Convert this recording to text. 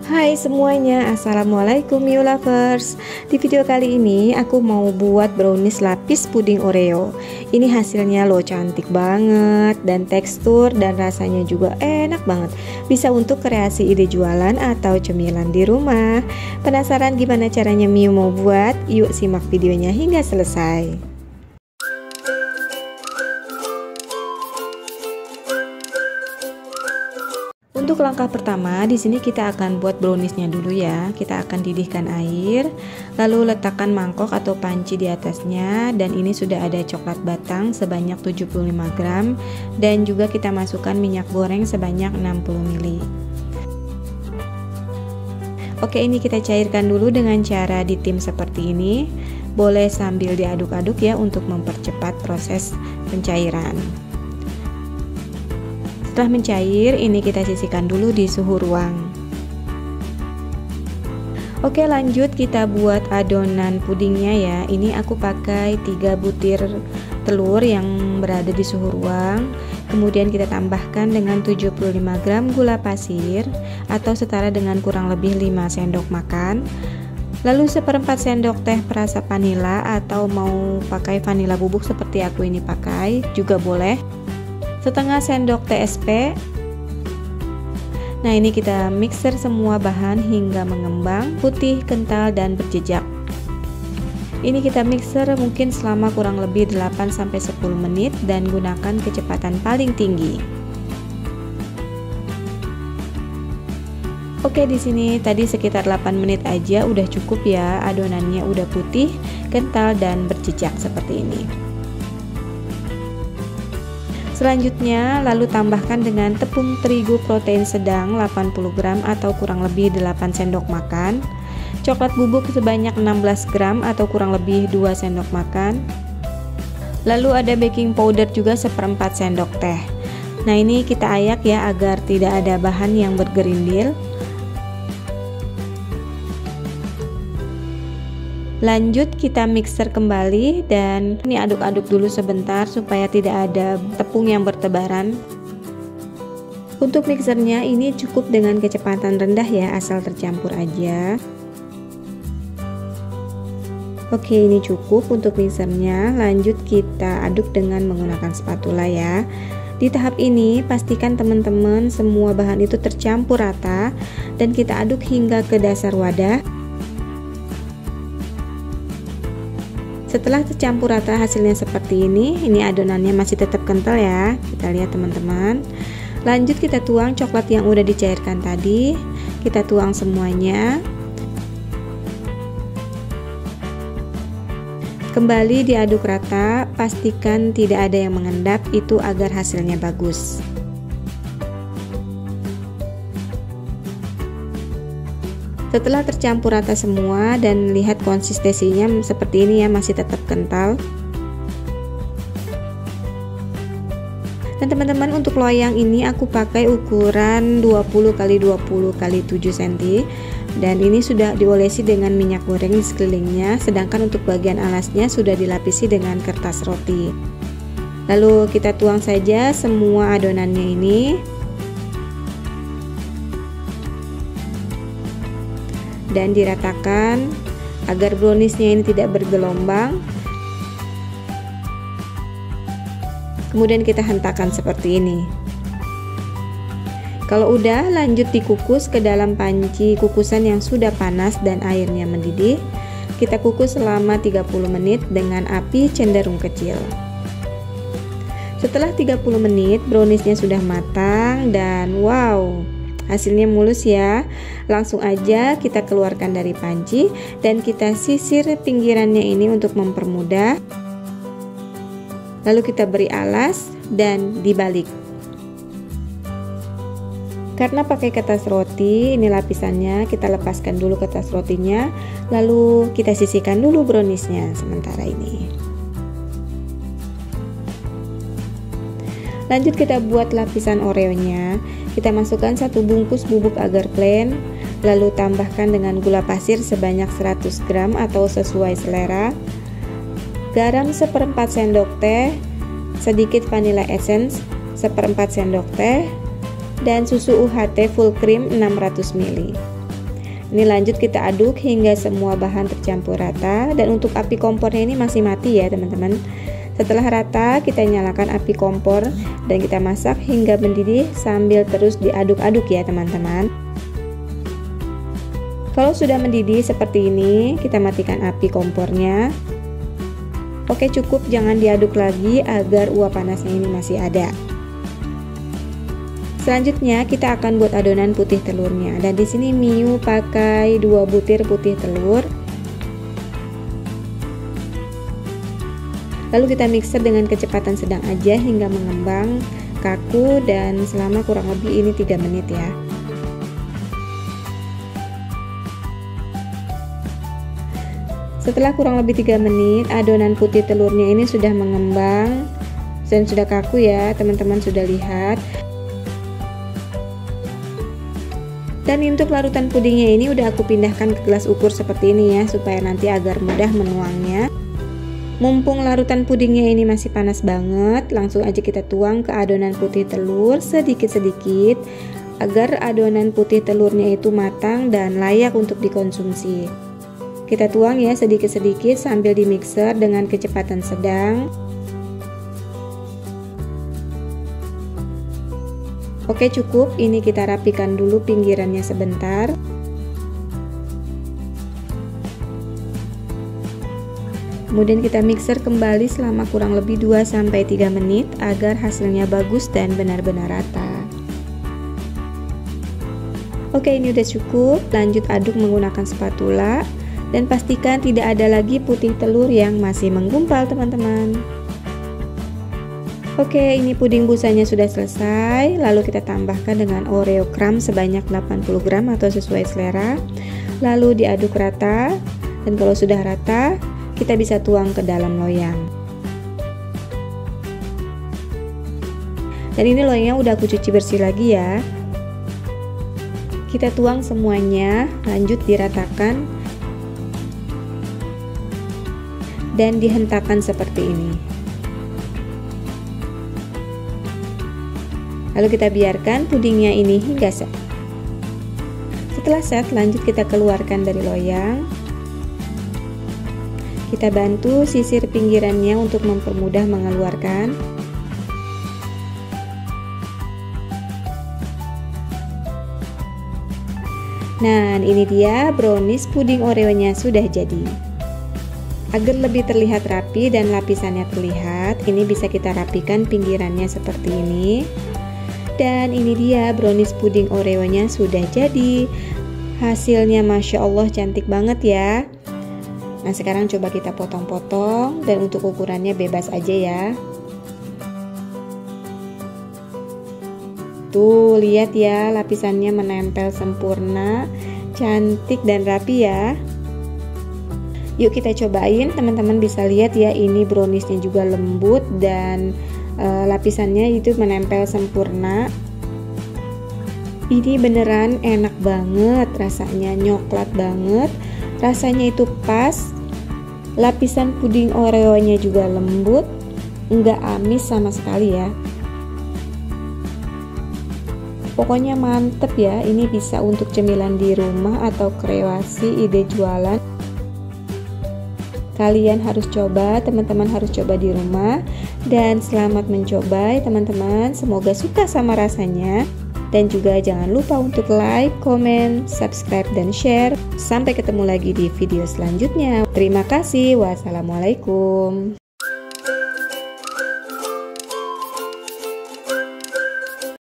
Hai semuanya, Assalamualaikum you lovers. Di video kali ini aku mau buat brownies lapis puding Oreo. Ini hasilnya loh, cantik banget. Dan tekstur dan rasanya juga enak banget. Bisa untuk kreasi ide jualan atau cemilan di rumah. Penasaran gimana caranya Miu mau buat? Yuk simak videonya hingga selesai. Untuk langkah pertama, di sini kita akan buat browniesnya dulu ya. Kita akan didihkan air, lalu letakkan mangkok atau panci di atasnya, dan ini sudah ada coklat batang sebanyak 75 gram, dan juga kita masukkan minyak goreng sebanyak 60 ml. Oke, ini kita cairkan dulu dengan cara ditim seperti ini. Boleh sambil diaduk-aduk ya untuk mempercepat proses pencairan. Setelah mencair, ini kita sisihkan dulu di suhu ruang. Oke, lanjut kita buat adonan pudingnya ya. Ini aku pakai 3 butir telur yang berada di suhu ruang. Kemudian kita tambahkan dengan 75 gram gula pasir atau setara dengan kurang lebih 5 sendok makan. Lalu 1/4 sendok teh perasa vanila atau mau pakai vanila bubuk seperti aku ini pakai juga boleh. Setengah sendok TSP. Nah, ini kita mixer semua bahan hingga mengembang, putih, kental, dan berjejak. Ini kita mixer mungkin selama kurang lebih 8-10 menit dan gunakan kecepatan paling tinggi. Oke, di sini tadi sekitar 8 menit aja udah cukup ya. Adonannya udah putih, kental, dan berjejak seperti ini. Selanjutnya, lalu tambahkan dengan tepung terigu protein sedang 80 gram atau kurang lebih 8 sendok makan, coklat bubuk sebanyak 16 gram atau kurang lebih 2 sendok makan, lalu ada baking powder juga 1/4 sendok teh. Nah, ini kita ayak ya agar tidak ada bahan yang bergerindil. Lanjut kita mixer kembali dan ini aduk-aduk dulu sebentar supaya tidak ada tepung yang bertebaran. Untuk mixernya ini cukup dengan kecepatan rendah ya, asal tercampur aja. Oke, ini cukup untuk mixernya. Lanjut kita aduk dengan menggunakan spatula ya. Di tahap ini pastikan teman-teman semua bahan itu tercampur rata dan kita aduk hingga ke dasar wadah. Setelah tercampur rata hasilnya seperti ini adonannya masih tetap kental ya. Kita lihat teman-teman. Lanjut kita tuang coklat yang udah dicairkan tadi. Kita tuang semuanya. Kembali diaduk rata, pastikan tidak ada yang mengendap, itu agar hasilnya bagus. Setelah tercampur rata semua dan lihat konsistensinya seperti ini ya, masih tetap kental. Dan teman-teman, untuk loyang ini aku pakai ukuran 20 x 20 x 7 cm dan ini sudah diolesi dengan minyak goreng di sekelilingnya, sedangkan untuk bagian alasnya sudah dilapisi dengan kertas roti. Lalu kita tuang saja semua adonannya ini. Dan diratakan agar browniesnya ini tidak bergelombang. Kemudian kita hentakan seperti ini. Kalau udah, lanjut dikukus ke dalam panci kukusan yang sudah panas dan airnya mendidih. Kita kukus selama 30 menit dengan api cenderung kecil. Setelah 30 menit browniesnya sudah matang dan wow, hasilnya mulus ya. Langsung aja kita keluarkan dari panci dan kita sisir pinggirannya ini untuk mempermudah. Lalu kita beri alas dan dibalik. Karena pakai kertas roti, ini lapisannya kita lepaskan dulu kertas rotinya, lalu kita sisihkan dulu browniesnya sementara ini. Lanjut kita buat lapisan Oreonya. Kita masukkan 1 bungkus bubuk agar plain, lalu tambahkan dengan gula pasir sebanyak 100 gram atau sesuai selera, garam 1/4 sendok teh, sedikit vanilla essence 1/4 sendok teh, dan susu UHT full cream 600 ml. Ini lanjut kita aduk hingga semua bahan tercampur rata, dan untuk api kompornya ini masih mati ya teman-teman. Setelah rata, kita nyalakan api kompor dan kita masak hingga mendidih sambil terus diaduk-aduk ya teman-teman. Kalau sudah mendidih seperti ini, kita matikan api kompornya. Oke, cukup, jangan diaduk lagi agar uap panasnya ini masih ada. Selanjutnya kita akan buat adonan putih telurnya, dan di sini Miu pakai 2 butir putih telur. Lalu kita mixer dengan kecepatan sedang aja hingga mengembang, kaku, dan selama kurang lebih ini 3 menit ya. Setelah kurang lebih 3 menit, adonan putih telurnya ini sudah mengembang dan sudah kaku ya, teman-teman sudah lihat. Dan untuk larutan pudingnya ini udah aku pindahkan ke gelas ukur seperti ini ya, supaya nanti agar mudah menuangnya. Mumpung larutan pudingnya ini masih panas banget, langsung aja kita tuang ke adonan putih telur sedikit-sedikit agar adonan putih telurnya itu matang dan layak untuk dikonsumsi. Kita tuang ya sedikit-sedikit sambil di mixer dengan kecepatan sedang. Oke, cukup, ini kita rapikan dulu pinggirannya sebentar. Kemudian kita mixer kembali selama kurang lebih 2-3 menit agar hasilnya bagus dan benar-benar rata. Oke, ini udah cukup, lanjut aduk menggunakan spatula dan pastikan tidak ada lagi putih telur yang masih menggumpal teman-teman. Oke, ini puding busanya sudah selesai. Lalu kita tambahkan dengan Oreo crumb sebanyak 80 gram atau sesuai selera. Lalu diaduk rata, dan kalau sudah rata, kita bisa tuang ke dalam loyang. Dan ini loyangnya udah aku cuci bersih lagi ya. Kita tuang semuanya, lanjut diratakan dan dihentakkan seperti ini. Lalu kita biarkan pudingnya ini hingga set. Setelah set, lanjut kita keluarkan dari loyang. Kita bantu sisir pinggirannya untuk mempermudah mengeluarkan. Nah, ini dia brownies puding Oreo-nya sudah jadi. Agar lebih terlihat rapi dan lapisannya terlihat, ini bisa kita rapikan pinggirannya seperti ini. Dan ini dia brownies puding Oreo-nya sudah jadi. Hasilnya Masya Allah cantik banget ya. Nah, sekarang coba kita potong-potong, dan untuk ukurannya bebas aja ya. Tuh, lihat ya, lapisannya menempel sempurna, cantik dan rapi ya. Yuk kita cobain, teman-teman bisa lihat ya, ini browniesnya juga lembut dan lapisannya itu menempel sempurna. Ini beneran enak banget, rasanya nyoklat banget, rasanya itu pas. Lapisan puding Oreo-nya juga lembut, nggak amis sama sekali ya. Pokoknya mantep ya, ini bisa untuk cemilan di rumah atau kreasi ide jualan. Kalian harus coba, teman-teman harus coba di rumah. Dan selamat mencoba teman-teman, semoga suka sama rasanya. Dan juga jangan lupa untuk like, comment, subscribe, dan share. Sampai ketemu lagi di video selanjutnya. Terima kasih, wassalamualaikum.